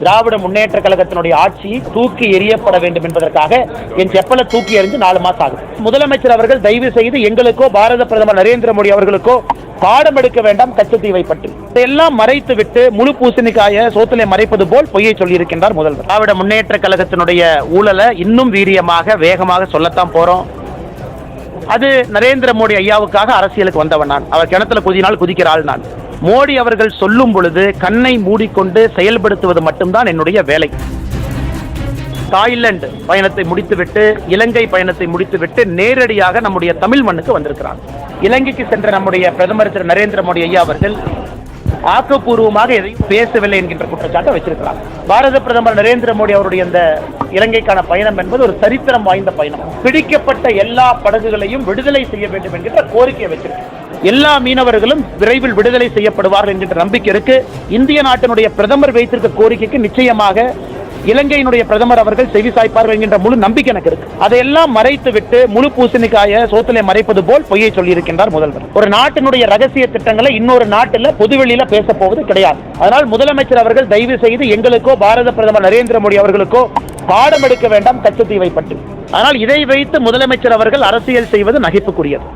திராவிட முன்னேற்ற கழகத்தினுடைய ஆட்சி தூக்கி எறியப்பட வேண்டும் என்பதற்காக என் செப்பலை தூக்கி எறிந்து 4 மாசம் ஆகுது. முதலமைச்சர் அவர்கள் தயவு செய்து எங்களுக்கோ பாரத பிரதமர் நரேந்திர மோடி அவர்களுக்கோ பாடம் எடுக்க வேண்டாம் கச்சத்தீவை பற்றி. இதையெல்லாம் மறைத்து விட்டு முழு பூசணிக்காய சோத்திலே மறைப்பது போல் பொய்யை சொல்லியிருக்கின்றார் முதல்வர். திராவிட முன்னேற்ற கழகத்தினுடைய ஊழலை இன்னும் வீரியமாக வேகமாக சொல்லத்தான் போறோம். அது நரேந்திர மோடி ஐயாவுக்காக அரசியலுக்கு வந்தவன் நான். அவர் கிணத்துல குதினால் குதிக்கிற ஆள் நான். மோடி அவர்கள் சொல்லும் பொழுது கண்ணை மூடிக்கொண்டு செயல்படுத்துவது மட்டும்தான் என்னுடைய வேலை. தாய்லாந்து பயணத்தை முடித்துவிட்டு இலங்கை பயணத்தை முடித்துவிட்டு நேரடியாக நம்முடைய தமிழ் மண்ணுக்கு வந்திருக்கிறார். இலங்கைக்கு சென்ற நம்முடைய பிரதமர் திரு நரேந்திர மோடி ஐயா அவர்கள் ஆக்கப்பூர்வமாக எதையும் பேசவில்லை என்கின்ற குற்றச்சாட்டை வச்சிருக்கிறார். பாரத பிரதமர் நரேந்திர மோடி அவருடைய இந்த இலங்கைக்கான பயணம் என்பது ஒரு சரித்திரம் வாய்ந்த பயணம். பிடிக்கப்பட்ட எல்லா படகுகளையும் விடுதலை செய்ய வேண்டும் என்கின்ற கோரிக்கையை வச்சிருக்கிறார். எல்லா மீனவர்களும் விரைவில் விடுதலை செய்யப்படுவார்கள் என்கின்ற நம்பிக்கை இருக்கு. இந்திய நாட்டினுடைய பிரதமர் வைத்திருக்க கோரிக்கைக்கு நிச்சயமாக இலங்கையினுடைய பிரதமர் அவர்கள் செவி சாய்ப்பார்கள் என்கின்ற முழு நம்பிக்கை எனக்கு இருக்கு. அதையெல்லாம் மறைத்து விட்டு முழு பூசணிக்காய சோத்திலே மறைப்பது போல் பொய்யை சொல்லியிருக்கின்றார் முதல்வர். ஒரு நாட்டினுடைய ரகசிய திட்டங்களை இன்னொரு நாட்டில் பொதுவெளியில பேச போவது கிடையாது. அதனால் முதலமைச்சர் அவர்கள் தயவு செய்து எங்களுக்கோ பாரத பிரதமர் நரேந்திர மோடி அவர்களுக்கோ பாடம் எடுக்க வேண்டாம் கச்சத்தீவை பற்றி. ஆனால் இதை வைத்து முதலமைச்சர் அவர்கள் அரசியல் செய்வது நகைப்புக்குரியது.